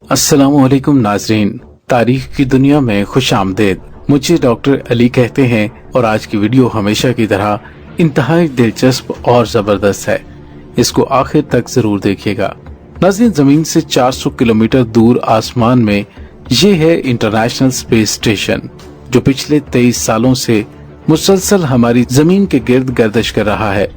अस्सलामुअलैकुम नाजरीन, तारीख की दुनिया में खुश आमदेद। मुझे डॉक्टर अली कहते हैं और आज की वीडियो हमेशा की तरह इंतहाई दिलचस्प और जबरदस्त है। इसको आखिर तक जरूर देखिएगा। नाज़रीन, जमीन से 400 किलोमीटर दूर आसमान में ये है इंटरनेशनल स्पेस स्टेशन, जो पिछले 23 सालों से मुसलसल हमारी जमीन के गिर्द गर्दिश कर रहा है।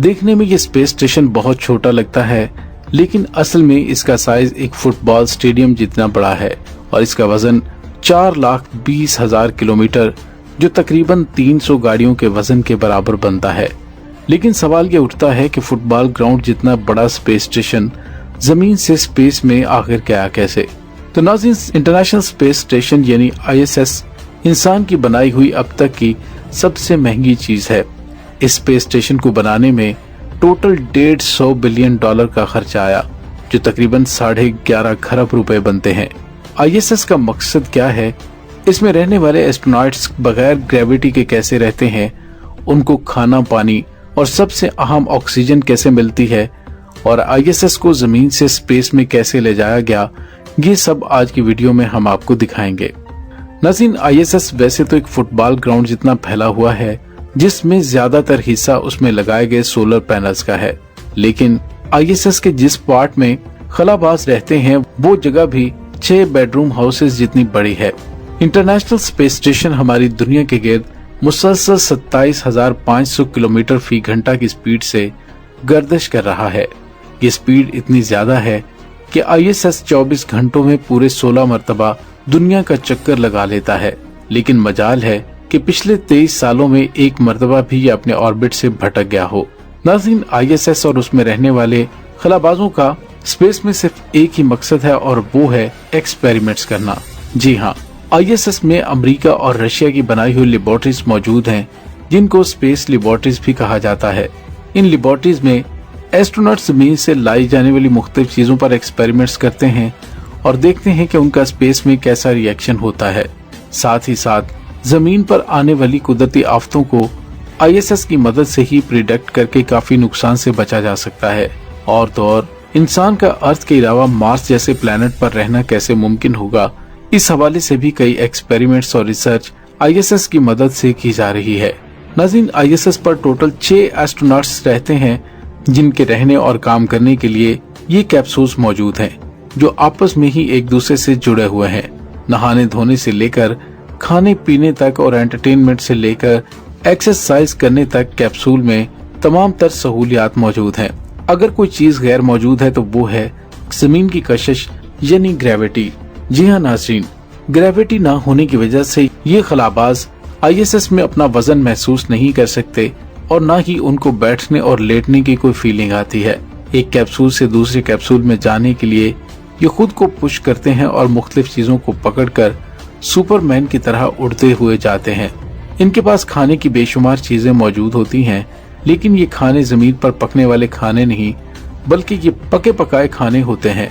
देखने में ये स्पेस स्टेशन बहुत छोटा लगता है, लेकिन असल में इसका साइज एक फुटबॉल स्टेडियम जितना बड़ा है और इसका वजन 4,20,000 किलोमीटर, जो तकरीबन 300 गाड़ियों के वजन के बराबर बनता है। लेकिन सवाल ये उठता है कि फुटबॉल ग्राउंड जितना बड़ा स्पेस स्टेशन जमीन से स्पेस में आखिर गया कैसे। तो नाज़रीन, इंटरनेशनल स्पेस स्टेशन यानी ISS इंसान की बनाई हुई अब तक की सबसे महंगी चीज है। इस स्पेस स्टेशन को बनाने में टोटल $150 बिलियन का खर्चा आया, जो तकरीबन 11.5 खरब रुपए बनते हैं। ISS का मकसद क्या है, इसमें रहने वाले एस्ट्रोनॉट्स बगैर ग्रेविटी के कैसे रहते हैं, उनको खाना पानी और सबसे अहम ऑक्सीजन कैसे मिलती है, और ISS को जमीन से स्पेस में कैसे ले जाया गया, ये सब आज की वीडियो में हम आपको दिखाएंगे। नाज़रीन, ISS वैसे तो एक फुटबॉल ग्राउंड जितना फैला हुआ है, जिसमें ज्यादातर हिस्सा उसमें लगाए गए सोलर पैनल्स का है। लेकिन ISS के जिस पार्ट में खलाबाज रहते हैं, वो जगह भी 6 बेडरूम हाउसेस जितनी बड़ी है। इंटरनेशनल स्पेस स्टेशन हमारी दुनिया के गिर्द मुसलसल 27,500 किलोमीटर फी घंटा की स्पीड से गर्दिश कर रहा है। ये स्पीड इतनी ज्यादा है कि ISS 24 घंटों में पूरे 16 मरतबा दुनिया का चक्कर लगा लेता है। लेकिन मजाल है कि पिछले 23 सालों में एक मर्तबा भी ये अपने ऑर्बिट से भटक गया हो। नाज़रीन, ISS और उसमें रहने वाले खलाबाजों का स्पेस में सिर्फ एक ही मकसद है, और वो है एक्सपेरिमेंट्स करना। जी हाँ, ISS में अमेरिका और रशिया की बनाई हुई लेबोरेटरीज मौजूद हैं, जिनको स्पेस लेबोरेटरीज भी कहा जाता है। इन लेबोरेटरीज में एस्ट्रोनॉट्स जमीन से लाई जाने वाली मुख्तलिफ चीजों पर एक्सपेरिमेंट्स करते हैं और देखते हैं कि उनका स्पेस में कैसा रिएक्शन होता है। साथ ही साथ जमीन पर आने वाली कुदरती आफतों को ISS की मदद से ही प्रिडिक्ट करके काफी नुकसान से बचा जा सकता है। और तो और इंसान का अर्थ के अलावा मार्स जैसे प्लेनेट पर रहना कैसे मुमकिन होगा, इस हवाले से भी कई एक्सपेरिमेंट्स और रिसर्च ISS की मदद से की जा रही है। नाज़रीन, ISS पर टोटल 6 एस्ट्रोनॉट्स रहते हैं, जिनके रहने और काम करने के लिए ये कैप्सूल्स मौजूद हैं, जो आपस में ही एक दूसरे से जुड़े हुए हैं। नहाने धोने से लेकर खाने पीने तक और एंटरटेनमेंट से लेकर एक्सरसाइज करने तक कैप्सूल में तमाम तर सहूलियात मौजूद हैं। अगर कोई चीज गैर मौजूद है तो वो है जमीन की कशिश यानी ग्रेविटी। जी हाँ नाज़रीन, ग्रेविटी ना होने की वजह से ये खलाबाज ISS में अपना वजन महसूस नहीं कर सकते और ना ही उनको बैठने और लेटने की कोई फीलिंग आती है। एक कैप्सूल से दूसरे कैप्सूल में जाने के लिए ये खुद को पुश करते हैं और मुख्तलिफ चीजों को पकड़कर सुपरमैन की तरह उड़ते हुए जाते हैं। इनके पास खाने की बेशुमार चीजें मौजूद होती हैं, लेकिन ये खाने जमीन पर पकने वाले खाने नहीं, बल्कि ये पके पकाए खाने होते हैं।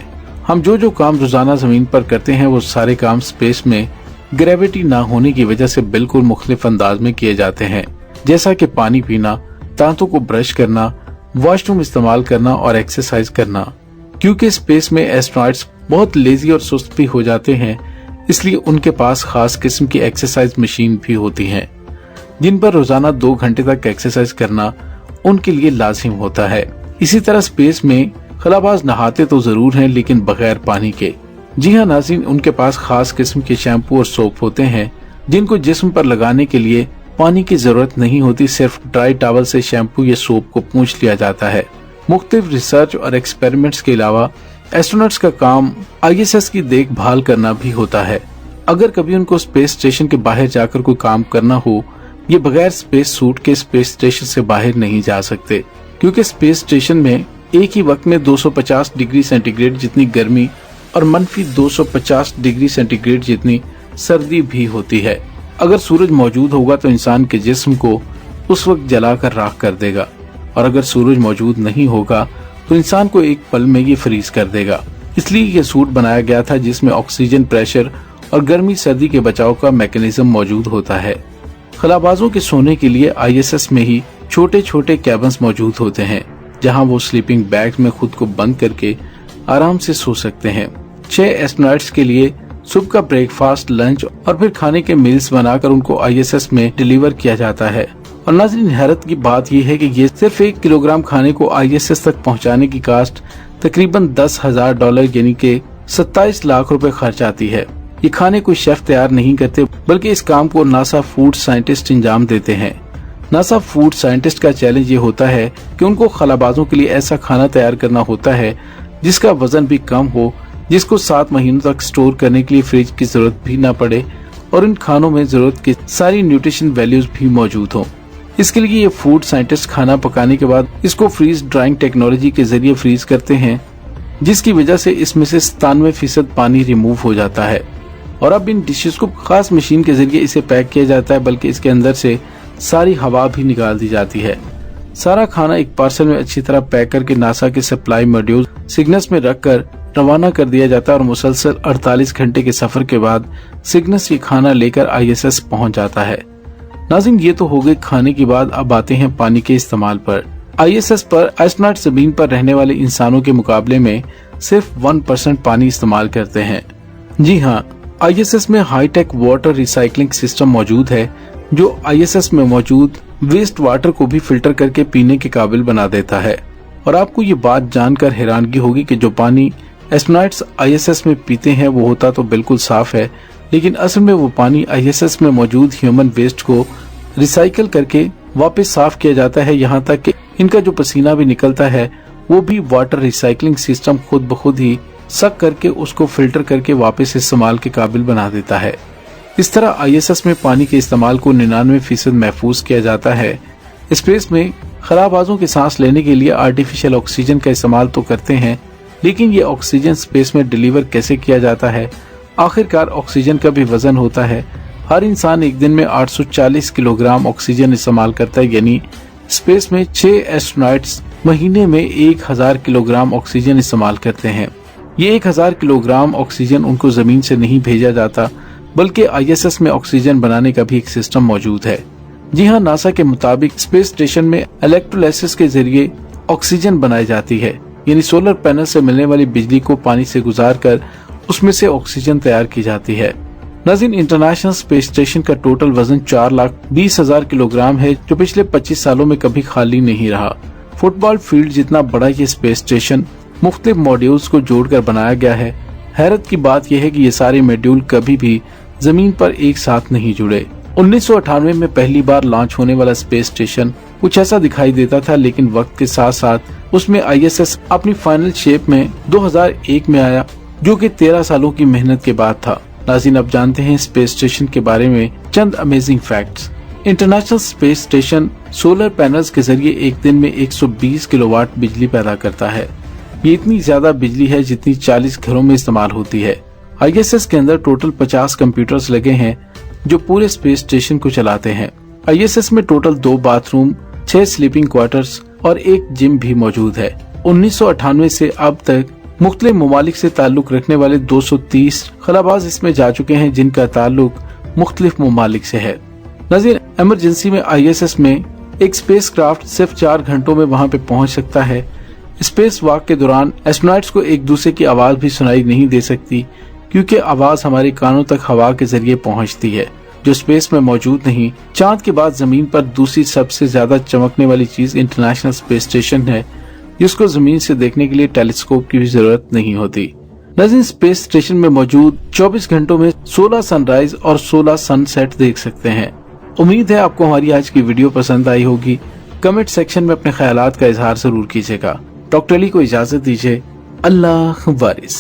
हम जो जो काम रोजाना जमीन पर करते हैं, वो सारे काम स्पेस में ग्रेविटी ना होने की वजह से बिल्कुल मुख्तलिफ अंदाज में किए जाते हैं, जैसा कि पानी पीना, दांतों को ब्रश करना, वॉशरूम इस्तेमाल करना और एक्सरसाइज करना। क्योंकि स्पेस में एस्ट्रोनॉट्स बहुत लेजी और सुस्त भी हो जाते हैं, इसलिए उनके पास खास किस्म की एक्सरसाइज मशीन भी होती हैं, जिन पर रोजाना 2 घंटे तक एक्सरसाइज करना उनके लिए लाजिम होता है। इसी तरह स्पेस में खलाबाज नहाते तो जरूर हैं, लेकिन बगैर पानी के। जी हाँ नाज़रीन, उनके पास खास किस्म के शैम्पू और सोप होते हैं, जिनको जिस्म पर लगाने के लिए पानी की जरूरत नहीं होती, सिर्फ ड्राई टॉवल से शैम्पू या सोप को पोंछ लिया जाता है। मुख्तलिफ रिसर्च और एक्सपेरिमेंट्स के अलावा एस्ट्रोनॉट्स का काम ISS की देखभाल करना भी होता है। अगर कभी उनको स्पेस स्टेशन के बाहर जाकर कोई काम करना हो, ये बगैर स्पेस सूट के स्पेस स्टेशन से बाहर नहीं जा सकते, क्योंकि स्पेस स्टेशन में एक ही वक्त में 250 डिग्री सेंटीग्रेड जितनी गर्मी और मनफी 250 डिग्री सेंटीग्रेड जितनी सर्दी भी होती है। अगर सूरज मौजूद होगा तो इंसान के जिस्म को उस वक्त जलाकर राख कर देगा, और अगर सूरज मौजूद नहीं होगा तो इंसान को एक पल में ये फ्रीज कर देगा। इसलिए ये सूट बनाया गया था, जिसमें ऑक्सीजन प्रेशर और गर्मी सर्दी के बचाव का मैकेनिज्म मौजूद होता है। खलाबाजों के सोने के लिए ISS में ही छोटे छोटे कैबिन्स मौजूद होते हैं, जहां वो स्लीपिंग बैग्स में खुद को बंद करके आराम से सो सकते हैं। 6 एस्ट्रोनॉट्स के लिए सुबह का ब्रेकफास्ट, लंच और फिर खाने के मील्स बनाकर उनको ISS में डिलीवर किया जाता है। और नाज़रीन, हैरत की बात यह है कि ये सिर्फ 1 किलोग्राम खाने को ISS तक पहुंचाने की कास्ट तकरीबन $10,000 यानी कि 27 लाख रुपए खर्च आती है। ये खाने कोई शेफ तैयार नहीं करते, बल्कि इस काम को नासा फूड साइंटिस्ट अंजाम देते हैं। नासा फूड साइंटिस्ट का चैलेंज ये होता है कि उनको खलाबाजों के लिए ऐसा खाना तैयार करना होता है जिसका वजन भी कम हो, जिसको 7 महीनों तक स्टोर करने के लिए फ्रिज की जरूरत भी न पड़े और इन खानों में जरूरत की सारी न्यूट्रिशन वैल्यूज भी मौजूद हो। इसके लिए ये फूड साइंटिस्ट खाना पकाने के बाद इसको फ्रीज ड्राइंग टेक्नोलॉजी के जरिए फ्रीज करते हैं, जिसकी वजह से इसमें से 97% पानी रिमूव हो जाता है। और अब इन डिशेस को खास मशीन के जरिए इसे पैक किया जाता है, बल्कि इसके अंदर से सारी हवा भी निकाल दी जाती है। सारा खाना एक पार्सल में अच्छी तरह पैक करके नासा के सप्लाई मॉड्यूल सिग्नस में रखकर रवाना कर दिया जाता है और मुसलसल 48 घंटे के सफर के बाद सिग्नस ये खाना लेकर ISS पहुंच जाता है। नाज़रीन, ये तो हो गई खाने की बात। अब आते हैं पानी के इस्तेमाल पर। ISS पर एस्ट्रोनॉट जमीन पर रहने वाले इंसानों के मुकाबले में सिर्फ 1% पानी इस्तेमाल करते हैं। जी हाँ, ISS में हाईटेक वाटर रिसाइकलिंग सिस्टम मौजूद है जो ISS में मौजूद वेस्ट वाटर को भी फिल्टर करके पीने के काबिल बना देता है। और आपको ये बात जानकर हैरानगी होगी कि जो पानी एस्ट्रोनॉट्स ISS में पीते हैं वो होता तो बिल्कुल साफ है, लेकिन असल में वो पानी ISS में मौजूद ह्यूमन वेस्ट को रिसाइकल करके वापस साफ किया जाता है। यहाँ तक कि इनका जो पसीना भी निकलता है वो भी वाटर रिसाइकलिंग सिस्टम खुद ब खुद ही सक करके उसको फिल्टर करके वापस इस्तेमाल के काबिल बना देता है। इस तरह ISS में पानी के इस्तेमाल को 99% महफूज किया जाता है। स्पेस में खलाबाजों के सांस लेने के लिए आर्टिफिशियल ऑक्सीजन का इस्तेमाल तो करते हैं, लेकिन ये ऑक्सीजन स्पेस में डिलीवर कैसे किया जाता है? आखिरकार ऑक्सीजन का भी वजन होता है। हर इंसान एक दिन में 840 किलोग्राम ऑक्सीजन इस्तेमाल करता है, यानी स्पेस में 6 एस्ट्रोनॉट्स महीने में 1000 किलोग्राम ऑक्सीजन इस्तेमाल करते हैं। ये 1000 किलोग्राम ऑक्सीजन उनको जमीन से नहीं भेजा जाता, बल्कि ISS में ऑक्सीजन बनाने का भी एक सिस्टम मौजूद है। जी हाँ, नासा के मुताबिक स्पेस स्टेशन में इलेक्ट्रोलाइसिस के जरिए ऑक्सीजन बनाई जाती है, यानी सोलर पैनल से मिलने वाली बिजली को पानी से गुजार कर उसमें से ऑक्सीजन तैयार की जाती है। नाज़रीन, इंटरनेशनल स्पेस स्टेशन का टोटल वजन 4,20,000 किलोग्राम है, जो पिछले 25 सालों में कभी खाली नहीं रहा। फुटबॉल फील्ड जितना बड़ा ये स्पेस स्टेशन मुख्तलिफ मॉड्यूल्स को जोड़कर बनाया गया है। हैरत की बात यह है कि ये सारे मॉड्यूल कभी भी जमीन पर एक साथ नहीं जुड़े। 1998 में पहली बार लॉन्च होने वाला स्पेस स्टेशन कुछ ऐसा दिखाई देता था, लेकिन वक्त के साथ साथ उसमें ISS अपनी फाइनल शेप में 2001 में आया, जो कि 13 सालों की मेहनत के बाद था। नाज़रीन, अब जानते हैं स्पेस स्टेशन के बारे में चंद amazing facts. International space station solar panels के जरिए एक दिन में 120 किलोवाट बिजली पैदा करता है। ये इतनी ज्यादा बिजली है जितनी 40 घरों में इस्तेमाल होती है। ISS के अंदर टोटल 50 कंप्यूटर्स लगे हैं जो पूरे स्पेस स्टेशन को चलाते हैं। ISS में टोटल 2 बाथरूम, 6 स्लीपिंग क्वार्टर्स और 1 जिम भी मौजूद है। 1998 से अब तक मुख्तलिफ ममालिक से ताल्लुक रखने वाले 230 खलाबाज इसमें जा चुके हैं, जिनका ताल्लुक मुख्तलिफ ममालिक से है। नाज़रीन, इमरजेंसी में ISS में एक स्पेस क्राफ्ट सिर्फ 4 घंटों में वहाँ पे पहुँच सकता है। स्पेस वॉक के दौरान एस्ट्रोनॉट्स को एक दूसरे की आवाज भी सुनाई नहीं दे सकती, क्योंकि आवाज हमारे कानों तक हवा के जरिए पहुंचती है, जो स्पेस में मौजूद नहीं। चांद के बाद जमीन पर दूसरी सबसे ज्यादा चमकने वाली चीज इंटरनेशनल स्पेस स्टेशन है, जिसको जमीन से देखने के लिए टेलीस्कोप की भी जरूरत नहीं होती। नाज़रीन, स्पेस स्टेशन में मौजूद 24 घंटों में 16 सनराइज और 16 सनसेट देख सकते हैं। उम्मीद है आपको हमारी आज की वीडियो पसंद आई होगी। कमेंट सेक्शन में अपने ख्यालात का इजहार जरूर कीजिएगा। डॉक्टर अली को इजाजत दीजिए। अल्लाह वारिस।